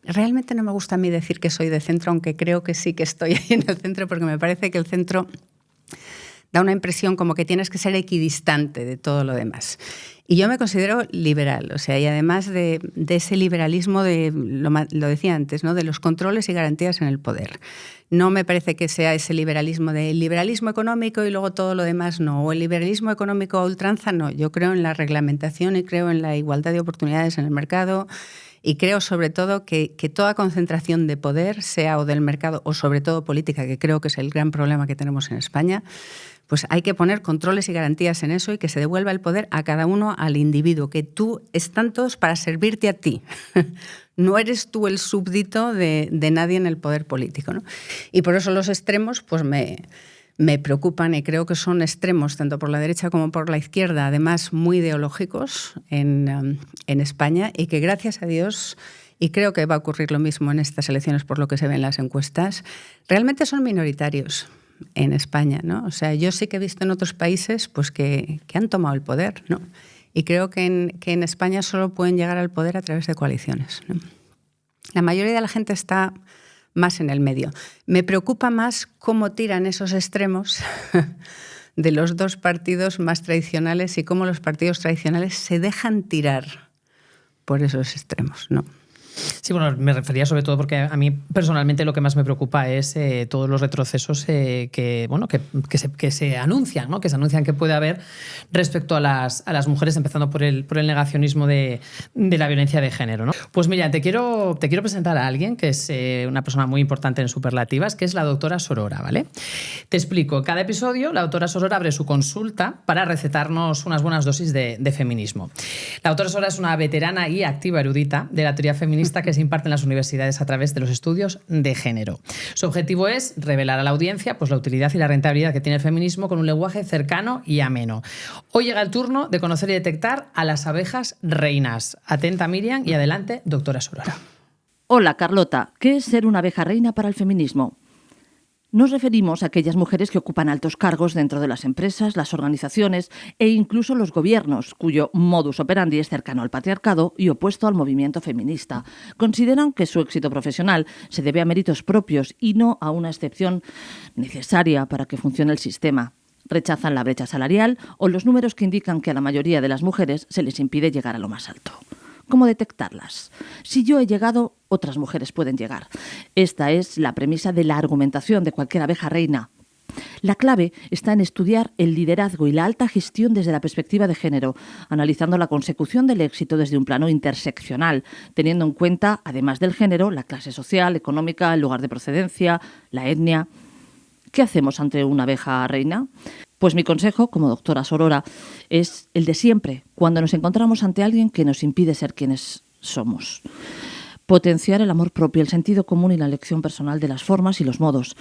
Realmente no me gusta a mí decir que soy de centro, aunque creo que sí que estoy ahí en el centro, porque me parece que el centro da una impresión como que tienes que ser equidistante de todo lo demás. Y yo me considero liberal, o sea, y además de ese liberalismo, lo decía antes, ¿no?, de los controles y garantías en el poder. No me parece que sea ese liberalismo del liberalismo económico y luego todo lo demás no, o el liberalismo económico a ultranza no. Yo creo en la reglamentación y creo en la igualdad de oportunidades en el mercado y creo sobre todo que toda concentración de poder, sea o del mercado o sobre todo política, que creo que es el gran problema que tenemos en España, pues hay que poner controles y garantías en eso y que se devuelva el poder a cada uno, al individuo, que tú están todos para servirte a ti. No eres tú el súbdito de nadie en el poder político, ¿no? Y por eso los extremos pues me preocupan y creo que son extremos tanto por la derecha como por la izquierda, además muy ideológicos en España y que gracias a Dios, y creo que va a ocurrir lo mismo en estas elecciones por lo que se ve en las encuestas, realmente son minoritarios en España, ¿no? O sea, yo sí que he visto en otros países pues que han tomado el poder, ¿no? Y creo que en España solo pueden llegar al poder a través de coaliciones, ¿no? La mayoría de la gente está más en el medio. Me preocupa más cómo tiran esos extremos de los dos partidos más tradicionales y cómo los partidos tradicionales se dejan tirar por esos extremos, ¿no? Sí, bueno, me refería sobre todo porque a mí personalmente lo que más me preocupa es todos los retrocesos que se anuncian, ¿no? Que se anuncian que puede haber respecto a las mujeres, empezando por el negacionismo de la violencia de género, ¿no? Pues mira, te quiero presentar a alguien que es una persona muy importante en Superlativas, que es la doctora Sorora, ¿vale? Te explico. Cada episodio la doctora Sorora abre su consulta para recetarnos unas buenas dosis de feminismo. La doctora Sorora es una veterana y activa erudita de la teoría feminista que se imparte en las universidades a través de los estudios de género. Su objetivo es revelar a la audiencia pues, la utilidad y la rentabilidad que tiene el feminismo con un lenguaje cercano y ameno. Hoy llega el turno de conocer y detectar a las abejas reinas. Atenta, Miriam, y adelante, doctora Sorora. Hola, Carlota. ¿Qué es ser una abeja reina para el feminismo? Nos referimos a aquellas mujeres que ocupan altos cargos dentro de las empresas, las organizaciones e incluso los gobiernos, cuyo modus operandi es cercano al patriarcado y opuesto al movimiento feminista. Consideran que su éxito profesional se debe a méritos propios y no a una excepción necesaria para que funcione el sistema. Rechazan la brecha salarial o los números que indican que a la mayoría de las mujeres se les impide llegar a lo más alto. ¿Cómo detectarlas? Si yo he llegado, otras mujeres pueden llegar. Esta es la premisa de la argumentación de cualquier abeja reina. La clave está en estudiar el liderazgo y la alta gestión desde la perspectiva de género, analizando la consecución del éxito desde un plano interseccional, teniendo en cuenta, además del género, la clase social, económica, el lugar de procedencia, la etnia. ¿Qué hacemos ante una abeja reina? Pues mi consejo, como doctora Sorora, es el de siempre, cuando nos encontramos ante alguien que nos impide ser quienes somos. Potenciar el amor propio, el sentido común y la elección personal de las formas y los modos.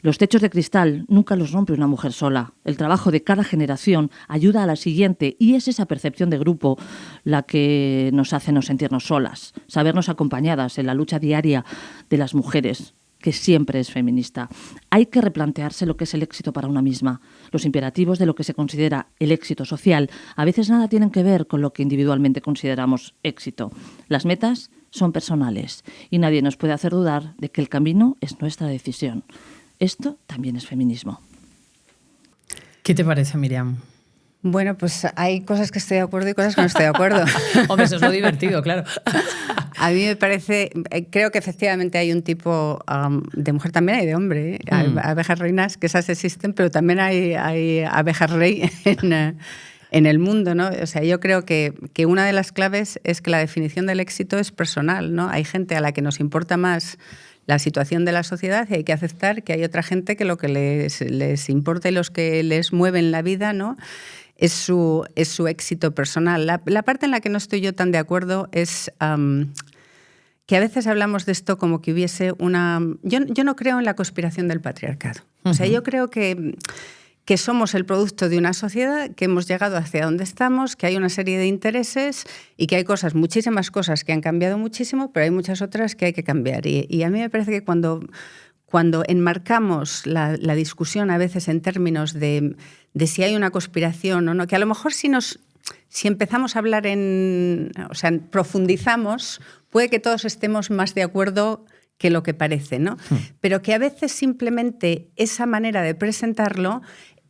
Los techos de cristal nunca los rompe una mujer sola. El trabajo de cada generación ayuda a la siguiente y es esa percepción de grupo la que nos hace no sentirnos solas, sabernos acompañadas en la lucha diaria de las mujeres, que siempre es feminista. Hay que replantearse lo que es el éxito para una misma. Los imperativos de lo que se considera el éxito social a veces nada tienen que ver con lo que individualmente consideramos éxito. Las metas son personales y nadie nos puede hacer dudar de que el camino es nuestra decisión. Esto también es feminismo. ¿Qué te parece, Miriam? Bueno, pues hay cosas que estoy de acuerdo y cosas que no estoy de acuerdo. Hombre, eso es lo divertido, claro. A mí me parece, creo que efectivamente hay un tipo de mujer, también hay de hombre, ¿eh? Abejas reinas, que esas existen, pero también hay abejas rey en el mundo, ¿no? O sea, yo creo que una de las claves es que la definición del éxito es personal, ¿no? Hay gente a la que nos importa más la situación de la sociedad y hay que aceptar que hay otra gente que lo que les importa y los que les mueven la vida, ¿no?, es su éxito personal. La parte en la que no estoy yo tan de acuerdo es que a veces hablamos de esto como que hubiese una... Yo no creo en la conspiración del patriarcado. O sea, yo creo que somos el producto de una sociedad, que hemos llegado hacia donde estamos, que hay una serie de intereses y que hay muchísimas cosas que han cambiado muchísimo, pero hay muchas otras que hay que cambiar. Y a mí me parece que cuando enmarcamos la discusión a veces en términos de si hay una conspiración o no, que a lo mejor si empezamos a hablar profundizamos, puede que todos estemos más de acuerdo que lo que parece, ¿no? Pero que a veces simplemente esa manera de presentarlo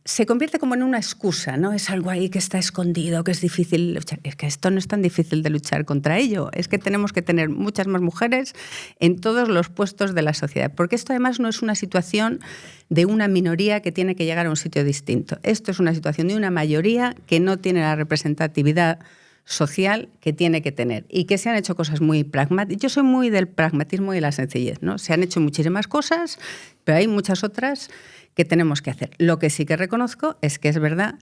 se convierte como en una excusa, ¿no? Es algo ahí que está escondido, que es difícil luchar. Es que esto no es tan difícil de luchar contra ello. Es que tenemos que tener muchas más mujeres en todos los puestos de la sociedad. Porque esto además no es una situación de una minoría que tiene que llegar a un sitio distinto. Esto es una situación de una mayoría que no tiene la representatividad social que tiene que tener y que se han hecho cosas muy pragmáticas. Yo soy muy del pragmatismo y la sencillez, ¿no? Se han hecho muchísimas cosas, pero hay muchas otras que tenemos que hacer. Lo que sí que reconozco es que es verdad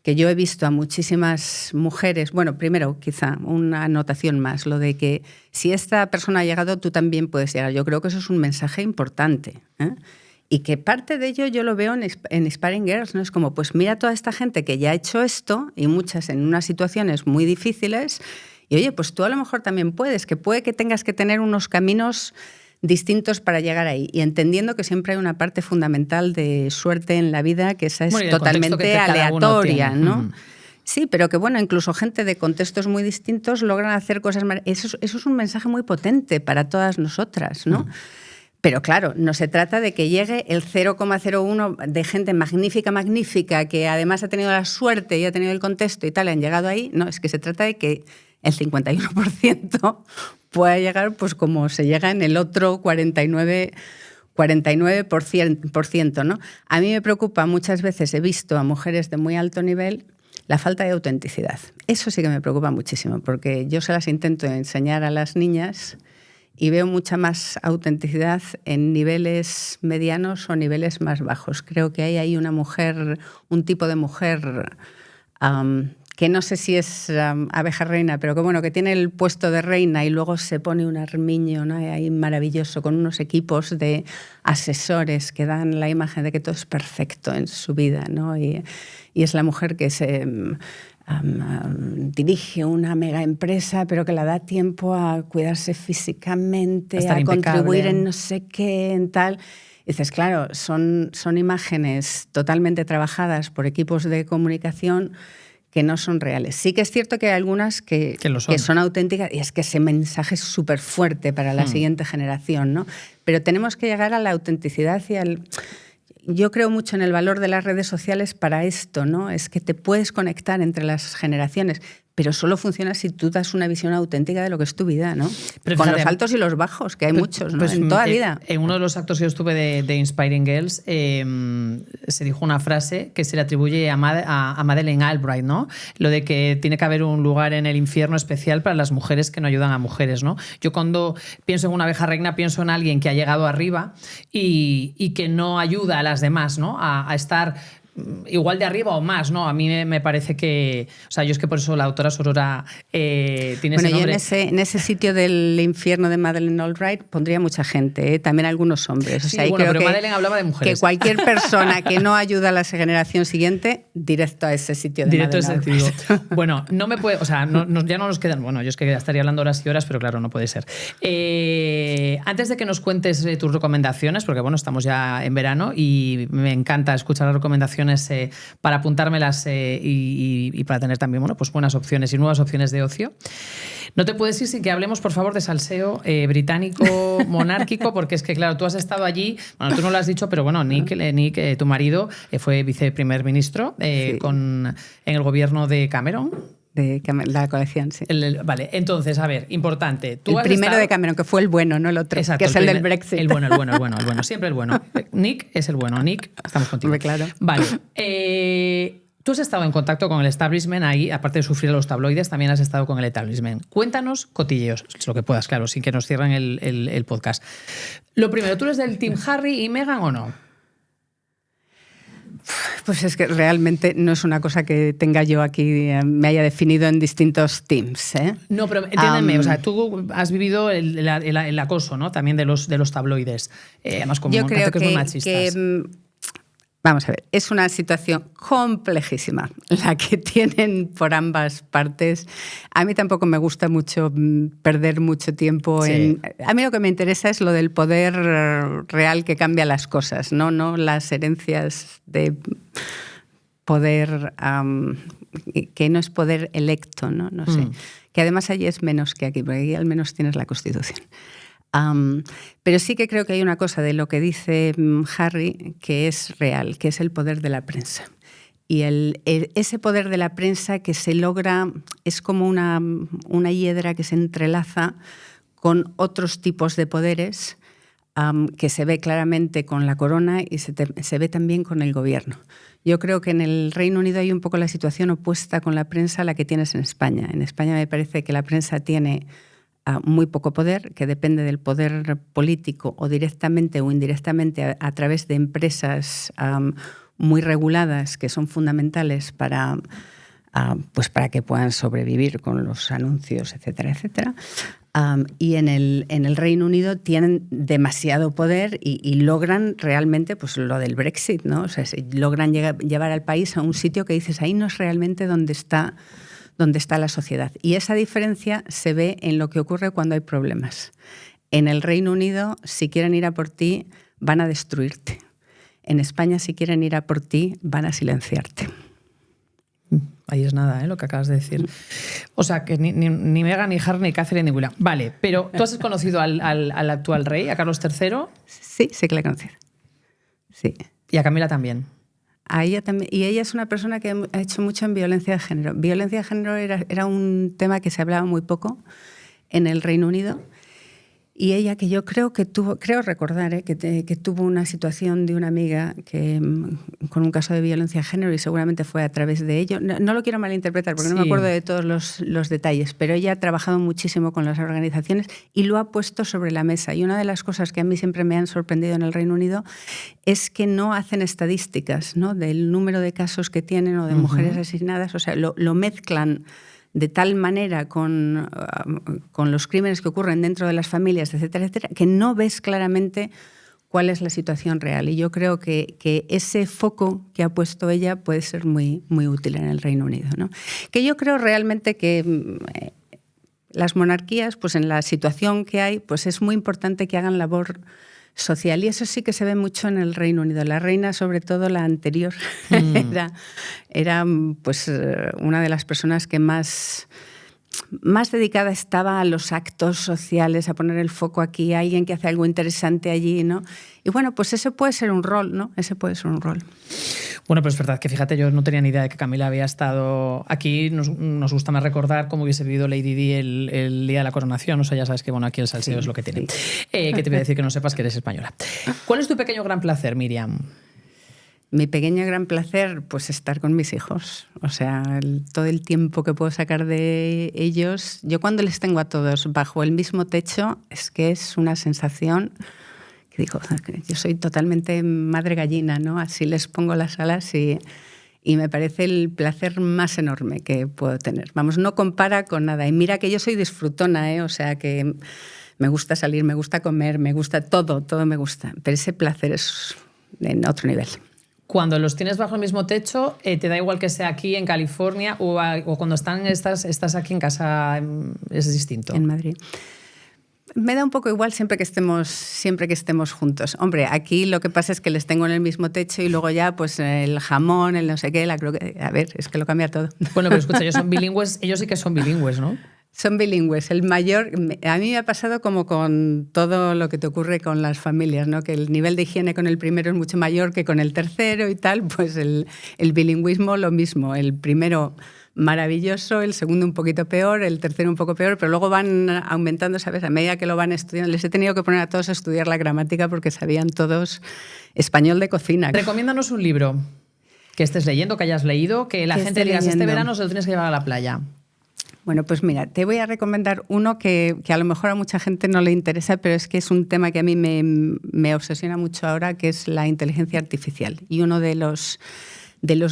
que yo he visto a muchísimas mujeres, bueno, primero quizá una anotación más, lo de que si esta persona ha llegado, tú también puedes llegar. Yo creo que eso es un mensaje importante, ¿eh? Y que parte de ello yo lo veo en Inspiring Girls, ¿no? Es como, pues mira toda esta gente que ya ha hecho esto, y muchas en unas situaciones muy difíciles, y oye, pues tú a lo mejor también puedes, que puede que tengas que tener unos caminos distintos para llegar ahí, y entendiendo que siempre hay una parte fundamental de suerte en la vida, que esa es totalmente aleatoria, ¿no? Sí, pero que bueno, incluso gente de contextos muy distintos logran hacer cosas... Eso es un mensaje muy potente para todas nosotras, ¿no? Pero claro, no se trata de que llegue el 0,01 de gente magnífica, que además ha tenido la suerte y ha tenido el contexto y tal, y han llegado ahí. No, es que se trata de que el 51% pueda llegar pues como se llega en el otro 49%, ¿no? A mí me preocupa, muchas veces he visto a mujeres de muy alto nivel la falta de autenticidad. Eso sí que me preocupa muchísimo, porque yo se las intento enseñar a las niñas y veo mucha más autenticidad en niveles medianos o niveles más bajos. Creo que hay ahí un tipo de mujer que no sé si es abeja reina, pero que bueno, que tiene el puesto de reina y luego se pone un armiño, ¿no?, ahí maravilloso, con unos equipos de asesores que dan la imagen de que todo es perfecto en su vida, ¿no? Y es la mujer que se... dirige una mega empresa, pero que le da tiempo a cuidarse físicamente, a contribuir en no sé qué, en tal. Y dices, claro, son imágenes totalmente trabajadas por equipos de comunicación que no son reales. Sí que es cierto que hay algunas que son auténticas, y es que ese mensaje es súper fuerte para la siguiente generación, ¿no? Pero tenemos que llegar a la autenticidad y al... Yo creo mucho en el valor de las redes sociales para esto, ¿no? Es que te puedes conectar entre las generaciones, pero solo funciona si tú das una visión auténtica de lo que es tu vida, ¿no? Pero con los altos y los bajos, que hay muchos, ¿no? En toda vida. En uno de los actos que yo estuve de Inspiring Girls se dijo una frase que se le atribuye a Madeleine Albright, ¿no? Lo de que tiene que haber un lugar en el infierno especial para las mujeres que no ayudan a mujeres, ¿no? Yo cuando pienso en una abeja reina pienso en alguien que ha llegado arriba y que no ayuda a las demás, ¿no? A estar igual de arriba o más, ¿no? A mí me parece que... O sea, yo es que por eso la autora Sorora tiene ese nombre. Yo en ese sitio del infierno de Madeleine Albright pondría mucha gente, también algunos hombres. Sí, o sea, bueno, creo pero que, Madeleine hablaba de mujeres. Que cualquier persona que no ayuda a la generación siguiente, directo a ese sitio de directo Madeleine Albright. Bueno, no me puede... O sea, ya no nos quedan... Bueno, yo es que estaría hablando horas y horas, pero claro, no puede ser. Antes de que nos cuentes tus recomendaciones, porque bueno, estamos ya en verano y me encanta escuchar las recomendaciones para apuntármelas y para tener también, bueno, pues buenas opciones y nuevas opciones de ocio. No te puedes ir sin que hablemos, por favor, de salseo británico monárquico, porque es que, claro, tú has estado allí, bueno, tú no lo has dicho, pero bueno, Nick tu marido, fue viceprimer ministro sí. en el gobierno de Cameron. De la colección, sí. Vale, entonces, a ver, importante. Tú el primero de Cameron, que fue el bueno, no el otro. Exacto, que es el del Brexit. El bueno, siempre el bueno. Nick es el bueno. Nick, estamos contigo. Claro. Vale. Tú has estado en contacto con el establishment ahí, aparte de sufrir a los tabloides, también has estado con el establishment. Cuéntanos cotilleos, lo que puedas, claro, sin que nos cierren el podcast. Lo primero, ¿tú eres del team Harry y Meghan o no? Pues es que realmente no es una cosa que tenga yo aquí, me haya definido en distintos teams. No, pero entiéndeme, o sea, tú has vivido el acoso, ¿no? También de los tabloides, además como yo creo que muy machistas. Vamos a ver, es una situación complejísima la que tienen por ambas partes. A mí tampoco me gusta mucho perder mucho tiempo en... A mí lo que me interesa es lo del poder real que cambia las cosas, no las herencias de poder que no es poder electo, no sé. Que además allí es menos que aquí, porque aquí al menos tienes la Constitución. Pero sí que creo que hay una cosa de lo que dice Harry que es real, que es el poder de la prensa. Y ese poder de la prensa que se logra es como una hiedra que se entrelaza con otros tipos de poderes que se ve claramente con la corona y se ve también con el gobierno. Yo creo que en el Reino Unido hay un poco la situación opuesta con la prensa a la que tienes en España. En España me parece que la prensa tiene muy poco poder, que depende del poder político o directamente o indirectamente a través de empresas muy reguladas que son fundamentales para que puedan sobrevivir con los anuncios, etcétera, etcétera. Y en el Reino Unido tienen demasiado poder y logran realmente pues, lo del Brexit, ¿no? O sea, logran llevar al país a un sitio que dices, ahí no es realmente donde está la sociedad. Y esa diferencia se ve en lo que ocurre cuando hay problemas. En el Reino Unido, si quieren ir a por ti, van a destruirte. En España, si quieren ir a por ti, van a silenciarte. Ahí es nada, lo que acabas de decir. O sea, que ni Meghan, ni Harry, ni Catherine, ni William. Vale, pero ¿tú has conocido al actual rey, a Carlos III? Sí que la he conocido. Sí. Y a Camila también. A ella también. Y ella es una persona que ha hecho mucho en violencia de género. Violencia de género era un tema que se hablaba muy poco en el Reino Unido. Y ella, que yo creo recordar que tuvo una situación de una amiga con un caso de violencia de género y seguramente fue a través de ello. No lo quiero malinterpretar porque no me acuerdo de todos los detalles, pero ella ha trabajado muchísimo con las organizaciones y lo ha puesto sobre la mesa. Y una de las cosas que a mí siempre me han sorprendido en el Reino Unido es que no hacen estadísticas, ¿no? Del número de casos que tienen o de mujeres asesinadas. O sea, lo mezclan de tal manera con los crímenes que ocurren dentro de las familias, etcétera, etcétera, que no ves claramente cuál es la situación real. Y yo creo que ese foco que ha puesto ella puede ser muy, muy útil en el Reino Unido, ¿no? Que yo creo realmente que las monarquías, pues en la situación que hay, pues es muy importante que hagan labor social, y eso sí que se ve mucho en el Reino Unido. La reina, sobre todo la anterior, era pues una de las personas que más dedicada estaba a los actos sociales, a poner el foco aquí, a alguien que hace algo interesante allí, ¿no? Y bueno, pues ese puede ser un rol, ¿no? Ese puede ser un rol. Bueno, pero es verdad que fíjate, yo no tenía ni idea de que Camila había estado aquí. Nos gusta más recordar cómo hubiese vivido Lady Di el día de la coronación. O sea, ya sabes que bueno, aquí el salseo es lo que tiene. Que te voy a decir que no sepas que eres española. ¿Cuál es tu pequeño gran placer, Miriam? Mi pequeño gran placer, pues estar con mis hijos. O sea, todo el tiempo que puedo sacar de ellos. Yo cuando les tengo a todos bajo el mismo techo, es que es una sensación que digo, yo soy totalmente madre gallina, ¿no? Así les pongo las alas y me parece el placer más enorme que puedo tener. Vamos, no compara con nada. Y mira que yo soy disfrutona, ¿eh? O sea que me gusta salir, me gusta comer, me gusta todo me gusta. Pero ese placer es en otro nivel. Cuando los tienes bajo el mismo techo, ¿te da igual que sea aquí en California o cuando estás aquí en casa es distinto? En Madrid. Me da un poco igual siempre que estemos juntos. Hombre, aquí lo que pasa es que les tengo en el mismo techo y luego ya pues el jamón, el no sé qué, a ver, es que lo cambia todo. Bueno, pero escucha, ellos son bilingües, ellos sí que son bilingües, ¿no? Son bilingües. El mayor, a mí me ha pasado como con todo lo que te ocurre con las familias, ¿no? Que el nivel de higiene con el primero es mucho mayor que con el tercero y tal, pues el bilingüismo lo mismo. El primero maravilloso, el segundo un poquito peor, el tercero un poco peor, pero luego van aumentando, ¿sabes? A medida que lo van estudiando. Les he tenido que poner a todos a estudiar la gramática porque sabían todos español de cocina. Recomiéndanos un libro que estés leyendo, que hayas leído, que la gente diga, este verano se lo tienes que llevar a la playa. Bueno, pues mira, te voy a recomendar uno que a lo mejor a mucha gente no le interesa, pero es que es un tema que a mí me obsesiona mucho ahora, que es la inteligencia artificial. Y uno de los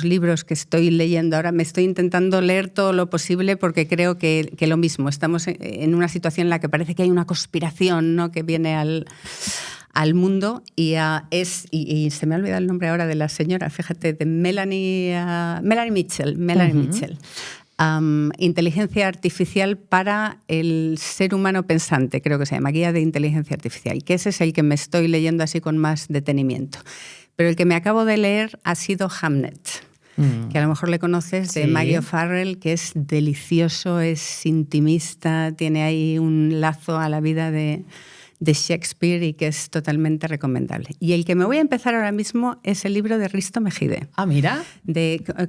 libros que estoy leyendo ahora, me estoy intentando leer todo lo posible porque creo que lo mismo. Estamos en una situación en la que parece que hay una conspiración, ¿no? Que viene al mundo y se me ha olvidado el nombre ahora de la señora, fíjate, de Melanie Mitchell. Mitchell. Inteligencia artificial para el ser humano pensante, creo que se llama, Guía de Inteligencia Artificial, que ese es el que me estoy leyendo así con más detenimiento. Pero el que me acabo de leer ha sido Hamnet, que a lo mejor le conoces, de Maggie O'Farrell, que es delicioso, es intimista, tiene ahí un lazo a la vida de Shakespeare y que es totalmente recomendable. Y el que me voy a empezar ahora mismo es el libro de Risto Mejide. Ah, mira.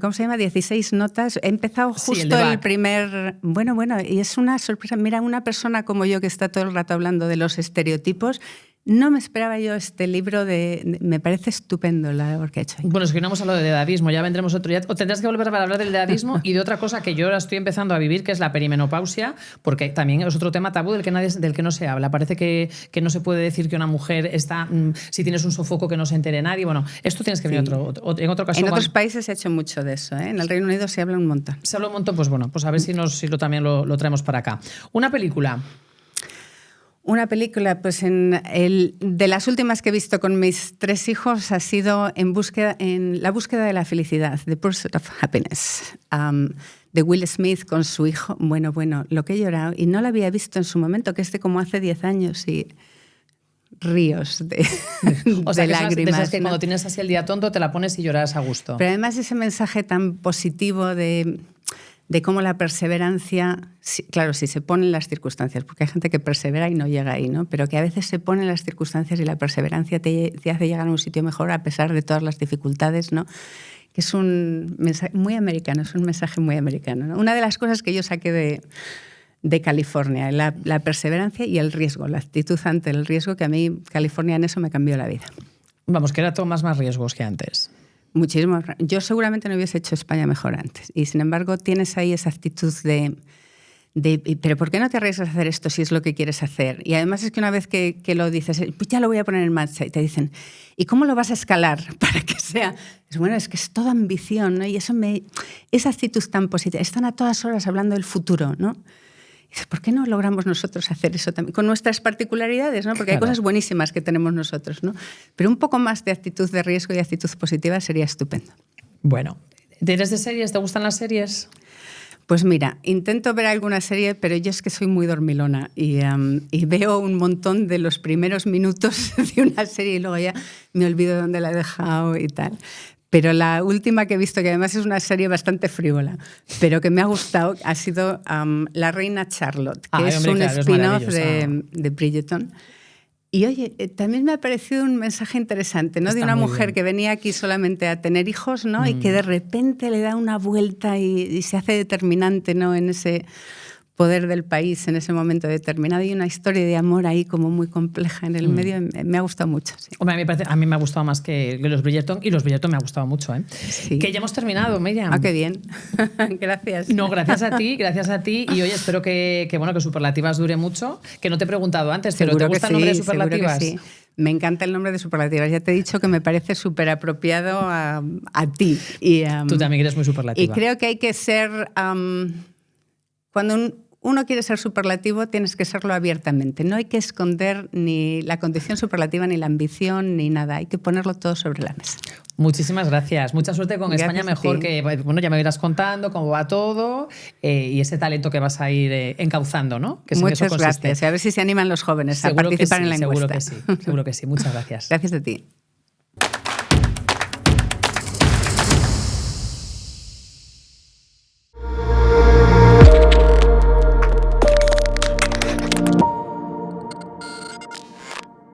¿Cómo se llama? 16 notas. He empezado justo el primer... Bueno, y es una sorpresa. Mira, una persona como yo que está todo el rato hablando de los estereotipos, no me esperaba yo este libro me parece estupendo la labor que ha hecho. Bueno, es que no hemos hablado de edadismo, ya vendremos otro día. O tendrás que volver a hablar del edadismo y de otra cosa que yo ahora estoy empezando a vivir, que es la perimenopausia, porque también es otro tema tabú del que no se habla. Parece que no se puede decir que una mujer está, si tienes un sofoco, que no se entere nadie. Bueno, esto tienes que venir en otra ocasión. En otros países se ha hecho mucho de eso, ¿eh? En el Reino Unido se habla un montón. Se habla un montón, pues bueno, pues a ver si también lo traemos para acá. Una película. Una película, pues de las últimas que he visto con mis 3 hijos ha sido en la búsqueda de la felicidad, The Pursuit of Happiness, de Will Smith con su hijo. Bueno, lo que he llorado, y no la había visto en su momento, que es de como hace 10 años, y ríos de lágrimas. Esas que cuando tienes así el día tonto te la pones y lloras a gusto. Pero además ese mensaje tan positivo de cómo la perseverancia, claro, si se ponen las circunstancias, porque hay gente que persevera y no llega ahí, ¿no? Pero que a veces se ponen las circunstancias y la perseverancia te hace llegar a un sitio mejor a pesar de todas las dificultades, ¿no? Que es un mensaje muy americano, es un mensaje muy americano, ¿no? Una de las cosas que yo saqué de California, la perseverancia y el riesgo, la actitud ante el riesgo, que a mí California en eso me cambió la vida. Vamos, que era tomas más riesgos que antes. Muchísimo. Yo seguramente no hubiese hecho España mejor antes. Y sin embargo tienes ahí esa actitud de ¿pero por qué no te arriesgas a hacer esto si es lo que quieres hacer? Y además es que una vez que lo dices, pues ya lo voy a poner en marcha, y te dicen, ¿y cómo lo vas a escalar para que sea? Bueno, es que es toda ambición, ¿no? Y esa actitud tan positiva. Están a todas horas hablando del futuro, ¿no? Y dices, ¿por qué no logramos nosotros hacer eso también? Con nuestras particularidades, ¿no? Porque hay cosas buenísimas que tenemos nosotros, ¿no? Pero un poco más de actitud de riesgo y actitud positiva sería estupendo. Bueno, ¿eres de series? ¿Te gustan las series? Pues mira, intento ver alguna serie, pero yo es que soy muy dormilona y veo un montón de los primeros minutos de una serie y luego ya me olvido de dónde la he dejado y tal. Pero la última que he visto, que además es una serie bastante frívola, pero que me ha gustado, ha sido La Reina Charlotte, que es un spin-off de Bridgerton. Y oye, también me ha parecido un mensaje interesante, ¿no? De una mujer que venía aquí solamente a tener hijos, ¿no? Y que de repente le da una vuelta y se hace determinante, ¿no? En ese poder del país en ese momento determinado, y una historia de amor ahí como muy compleja en el medio. Me ha gustado mucho. Sí. Hombre, a mí me ha gustado más que los Bridgerton, y los Bridgerton me ha gustado mucho, ¿eh? Sí. Que ya hemos terminado, Miriam. Ah, qué bien. Gracias. No, gracias a ti. Y oye, espero que Superlativas dure mucho. Que no te he preguntado antes, pero ¿te gusta el nombre de Superlativas? Sí. Me encanta el nombre de superlativas. Ya te he dicho que me parece súper apropiado a ti. Y, tú también eres muy superlativa. Y creo que hay que ser... cuando uno quiere ser superlativo, tienes que serlo abiertamente. No hay que esconder ni la condición superlativa, ni la ambición, ni nada. Hay que ponerlo todo sobre la mesa. Muchísimas gracias. Mucha suerte con Gracias España Mejor, que bueno, ya me irás contando cómo va todo y ese talento que vas a ir encauzando, ¿no? Que Muchas gracias. A ver si se animan los jóvenes a participar en la encuesta. Seguro que sí. Muchas gracias. Gracias a ti.